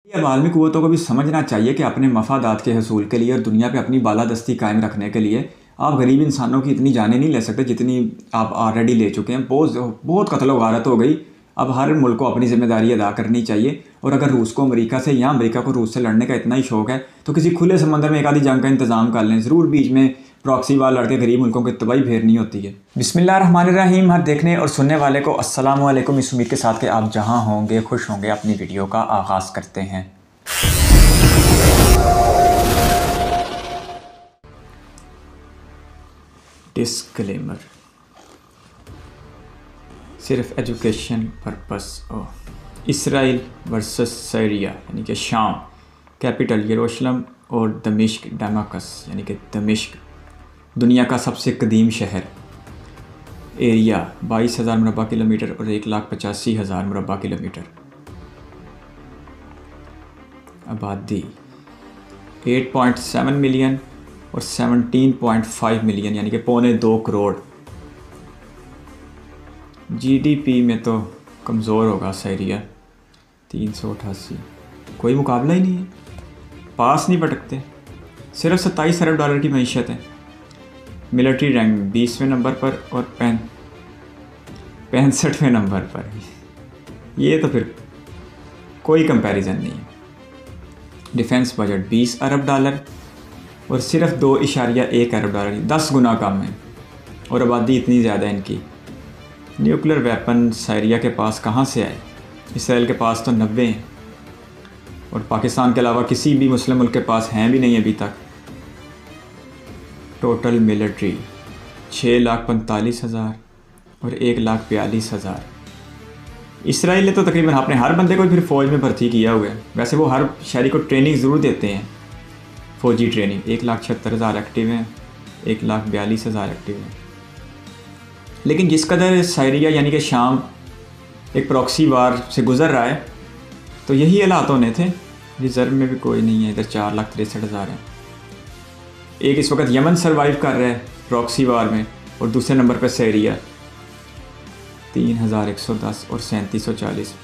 अब आलमी कुव्वतों को भी समझना चाहिए कि अपने मफादात के हसूल के लिए और दुनिया पे अपनी बालादस्ती कायम रखने के लिए आप गरीब इंसानों की इतनी जानें नहीं ले सकते जितनी आप ऑलरेडी ले चुके हैं। बहुत कत्ल व गारत हो गई। अब हर मुल्क को अपनी ज़िम्मेदारी अदा करनी चाहिए। और अगर रूस को अमेरिका से या अमेरिका को रूस से लड़ने का इतना ही शौक़ है तो किसी खुले समंदर में एक आधी जंग का इंतज़ाम कर लें। ज़रूर बीच में प्रॉक्सी वार लड़के गरीब मुल्कों की तबाही फेरनी होती है। बिस्मिल्लाहिर्रहमानिर्रहीम। हर देखने और सुनने वाले को अस्सलाम वालेकुम। इस उम्मीद के साथ कि आप जहाँ होंगे खुश होंगे। अपनी वीडियो का आगाज़ करते हैं। डिस्क्लेमर सिर्फ education purpose. Israel versus Syria यानी कि शाम, कैपिटल यरूशलेम और दमिश्क दमाकस यानी कि दमिश्क, दुनिया का सबसे कदीम शहर, एरिया 22,000 मुरबा किलोमीटर और 1,85,000 मुरबा किलोमीटर, आबादी 8.7 मिलियन और 17.5 मिलियन यानी कि 1.25 करोड़। जीडीपी में तो कमज़ोर होगा सीरिया, 388, कोई मुकाबला ही नहीं है, पास नहीं पटकते। सिर्फ 27 अरब डॉलर की मईशत है। मिलिट्री रैंक 20वें नंबर पर और 65वें नंबर पर। ये तो फिर कोई कंपैरिजन नहीं है। डिफेंस बजट 20 अरब डॉलर और सिर्फ 2.1 अरब डॉलर, 10 गुना कम है। और आबादी इतनी ज़्यादा है इनकी। न्यूक्लियर वेपन सीरिया के पास कहाँ से आए? इसराइल के पास तो 90 हैं और पाकिस्तान के अलावा किसी भी मुस्लिम मुल्क के पास हैं भी नहीं अभी तक। टोटल मिलिट्री 6,45,000 और 1,42,000। इसराइल ने तो तकरीबन अपने हर बंदे को फिर फ़ौज में भर्ती किया हुआ है। वैसे वो हर शहरी को ट्रेनिंग ज़रूर देते हैं, फ़ौजी ट्रेनिंग। 1,76,000 एक्टिव हैं, 1,42,000 एक्टिव हैं। लेकिन जिस कदर सीरिया यानी कि शाम एक प्रॉक्सी वार से गुज़र रहा है तो यही हालात होने थे। रिज़र्व में भी कोई नहीं है, इधर 4,63,000 है। एक इस वक्त यमन सर्वाइव कर रहा है प्रॉक्सी वार में और दूसरे नंबर पर सीरिया 3,110 और 3,740।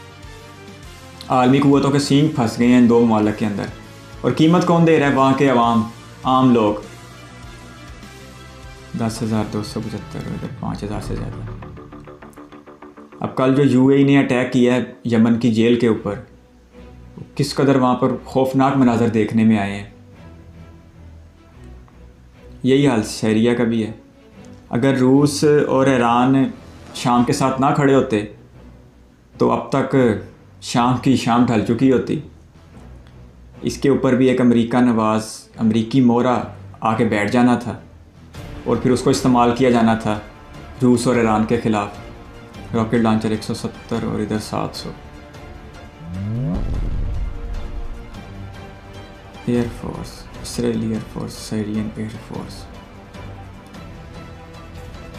आलमी कुव्वतों के सींग फंस गए हैं इन दो ममालिक के अंदर। और कीमत कौन दे रहा है? वहाँ के आम लोग। 10,275 और इधर 5,000 से ज़्यादा। अब कल जो यूएई ने अटैक किया है यमन की जेल के ऊपर, किस कदर वहाँ पर खौफनाक मनाजर देखने में आए हैं। यही हाल सीरिया का भी है। अगर रूस और ईरान शाम के साथ ना खड़े होते तो अब तक शाम की शाम ढल चुकी होती। इसके ऊपर भी एक अमरीकी मोहरा आके बैठ जाना था और फिर उसको इस्तेमाल किया जाना था रूस और ईरान के ख़िलाफ़। रॉकेट लॉन्चर 170 और इधर 700। Air force, Israeli air force, Syrian air force.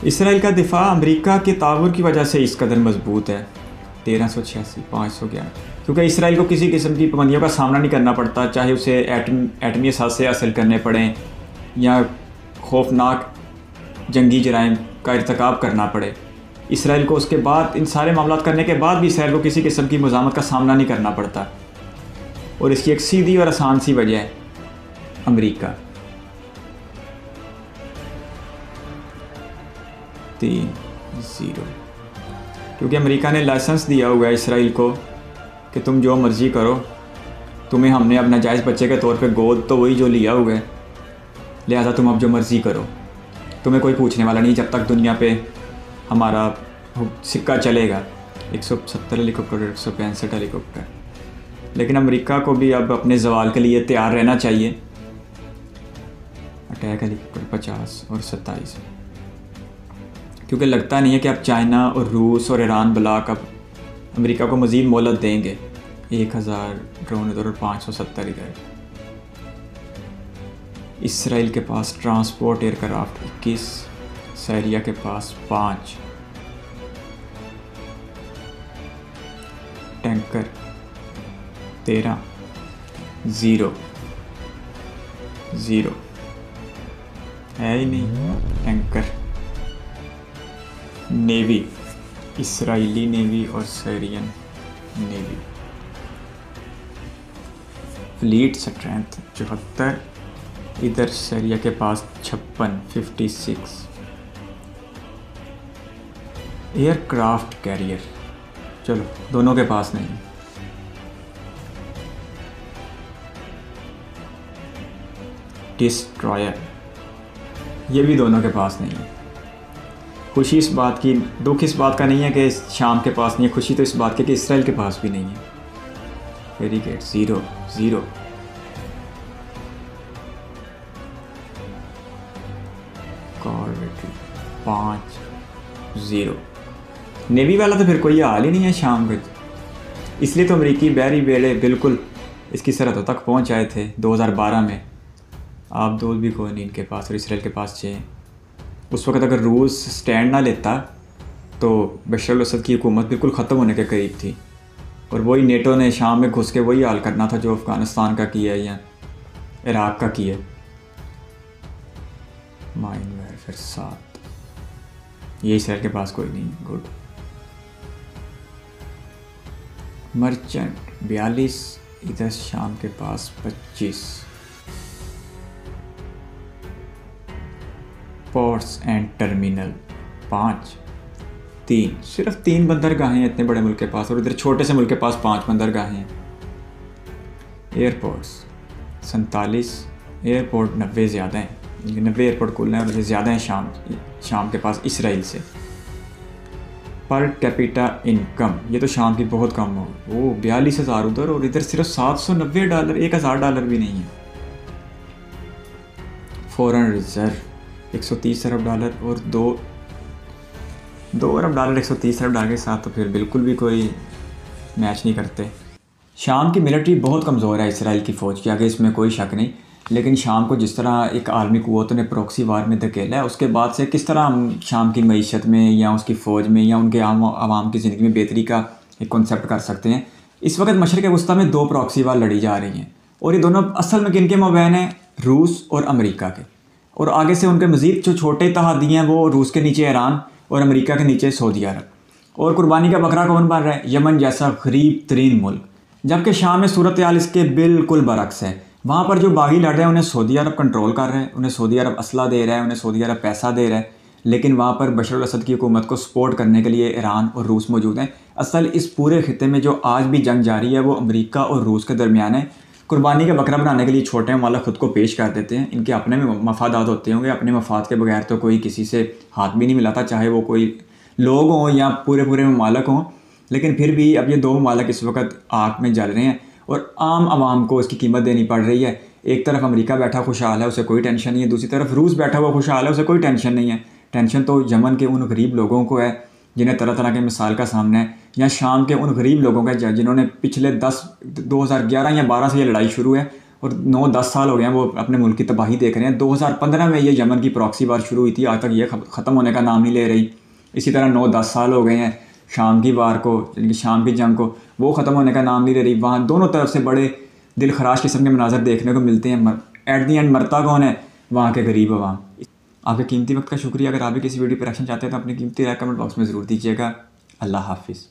Israel का दिफा अमेरिका के ताउर की वजह से इस कदर मजबूत है। 1386, 511, क्योंकि इसराइल को किसी किस्म की पाबंदियों का सामना नहीं करना पड़ता, चाहे उसे एटमी असासे हासिल करने पड़ें या खौफनाक जंगी जराइम का इर्तिकाब करना पड़े। इसराइल को उसके बाद इन सारे मामलात करने के बाद भी इसराइल को किसी किस्म की मुज़ामत का सामना नहीं करना पड़ता। और इसकी एक सीधी और आसान सी वजह है अमेरिका। 3-0, क्योंकि अमेरिका ने लाइसेंस दिया हुआ है इसराइल को कि तुम जो मर्ज़ी करो, तुम्हें हमने अब नाजायज़ बच्चे के तौर पे गोद तो वही जो लिया हुआ है, लिहाजा तुम अब जो मर्ज़ी करो, तुम्हें कोई पूछने वाला नहीं जब तक दुनिया पे हमारा सिक्का चलेगा। 170 हेलीकॉप्टर, 165 हेलीकॉप्टर। लेकिन अमेरिका को भी अब अपने जवाल के लिए तैयार रहना चाहिए। अटैक हेलीकॉप्टर 50 और 27, क्योंकि लगता नहीं है कि अब चाइना और रूस और ईरान ब्लॉक अब अमेरिका को मज़ीद मोहलत देंगे। 1,000 ड्रोन इधर और 570 इधर। इसराइल के पास ट्रांसपोर्ट एयरक्राफ्ट 21, सीरिया के पास 5, टैंकर 13, 0 है ही नहीं टैंकर। नेवी, इसराइली नेवी और सीरियन नेवी। फ्लीट स्ट्रेंथ 74, इधर शरिया के पास 56। एयरक्राफ्ट कैरियर, चलो दोनों के पास नहीं। डिस्ट्रॉयर, ये भी दोनों के पास नहीं है। खुशी इस बात की, दुख इस बात का नहीं है कि शाम के पास नहीं है, खुशी तो इस बात की कि इसराइल के पास भी नहीं है। फेरिगेट 0। कॉर्वेट 5-0। नेवी वाला तो फिर कोई हाल ही नहीं है शाम के, इसलिए तो अमेरिकी बहरी बेड़े बिल्कुल इसकी सरहदों तक पहुंच आए थे 2012 में। आप दो भी कोई नहीं इनके पास, और इसराइल के पास 6। उस वक्त अगर रूस स्टैंड ना लेता तो बशर अल असद की हुकूमत बिल्कुल ख़त्म होने के करीब थी, और वही नेटो ने शाम में घुस के वही हाल करना था जो अफ़गानिस्तान का किया या इराक़ का किया। माइन वेलफेयर 7, ये इसराइल के पास कोई नहीं। गुड। मर्चेंट 42, इधर शाम के पास 25। पोर्ट्स एंड टर्मिनल 5-3, सिर्फ 3 बंदरगाहें हैं इतने बड़े मुल्क के पास, और इधर छोटे से मुल्क के पास 5 बंदरगाहें हैं। एयरपोर्ट्स 47, एयरपोर्ट 90 ज़्यादा हैं, 90 एयरपोर्ट कुल हैं, और ज़्यादा हैं शाम के पास इसराइल से। पर कैपिटा इनकम, ये तो शाम की बहुत कम हो, वो 42,000 उधर, और इधर सिर्फ $790, $1,000 भी नहीं है। फॉरेन रिजर्व 130 अरब डॉलर, और 2 अरब डॉलर 130 अरब डॉलर के साथ तो फिर बिल्कुल भी कोई मैच नहीं करते। शाम की मिलिट्री बहुत कमज़ोर है इसराइल की फ़ौज के आगे, इसमें कोई शक नहीं, लेकिन शाम को जिस तरह एक आलमी क़ुव्वतों ने प्रॉक्सी वार में धकेला है, उसके बाद से किस तरह हम शाम की मईशत में या उसकी फ़ौज में या उनके आवाम की ज़िंदगी में बेहतरी का एक कॉन्सेप्ट कर सकते हैं। इस वक्त मशरक़ वस्ता में 2 प्रॉक्सी वार लड़ी जा रही हैं, और ये दोनों असल में किन के माबैन हैं? रूस और अमेरिका के, और आगे से उनके मज़ीद जो छोटे इत्तेहादी हैं वो रूस के नीचे ईरान और अमेरिका के नीचे सऊदी अरब। और कुर्बानी का बकरा कौन बन रहा है? यमन जैसा गरीब तरीन मुल्क, जबकि शाम में सूरत हाल इसके बिल्कुल बरक्स है। वहाँ पर जो बागी लड़ रहे हैं उन्हें सऊदी अरब कंट्रोल कर रहे हैं, उन्हें सऊदी अरब असला दे रहा है, उन्हें सऊदी अरब पैसा दे रहा है, लेकिन वहाँ पर बशर अल असद की हुकूमत को सपोर्ट करने के लिए ईरान और रूस मौजूद हैं। असल इस पूरे खित्ते में जो आज भी जंग जारी है वो अमेरिका और रूस के दरमियान है। कुर्बानी का बकरा बनाने के लिए छोटे ममालिक ख़ुद को पेश कर देते हैं, इनके अपने में मफादात होते होंगे, अपने मफाद के बगैर तो कोई किसी से हाथ भी नहीं मिलाता, चाहे वो कोई लोग हों या पूरे ममालिक हों। लेकिन फिर भी अब ये 2 ममालिक इस वक्त आग में जल रहे हैं और आम आवाम को इसकी कीमत देनी पड़ रही है। एक तरफ अमेरिका बैठा खुशहाल है, उसे कोई टेंशन नहीं है, दूसरी तरफ रूस बैठा हुआ खुशहाल है, उसे कोई टेंशन नहीं है। टेंशन तो यमन के उन गरीब लोगों को है जिन्हें तरह तरह के मिसाल का सामना है, या शाम के उन गरीब लोगों का जिन्होंने पिछले 2011 या 12 से ये लड़ाई शुरू है और 9-10 साल हो गए हैं वो अपने मुल्क की तबाही देख रहे हैं। 2015 में ये यमन की प्रॉक्सी वार शुरू हुई थी, आज तक ये ख़त्म होने का नाम नहीं ले रही। इसी तरह 9-10 साल हो गए हैं शाम की वार को, शाम की जंग को, वो ख़त्म होने का नाम नहीं ले रही। वहाँ दोनों तरफ से बड़े दिल खराश किस्म के मनाजर देखने को मिलते हैं। एट दी एंड मरता कौन है? वहाँ के गरीब अवाम। आपके कीमती वक्त का शुक्रिया। अगर आप भी किसी वीडियो पर एक्शन चाहते हैं तो अपनी कीमती राय कमेंट बॉक्स में ज़रूर दीजिएगा। अल्लाह हाफिज़।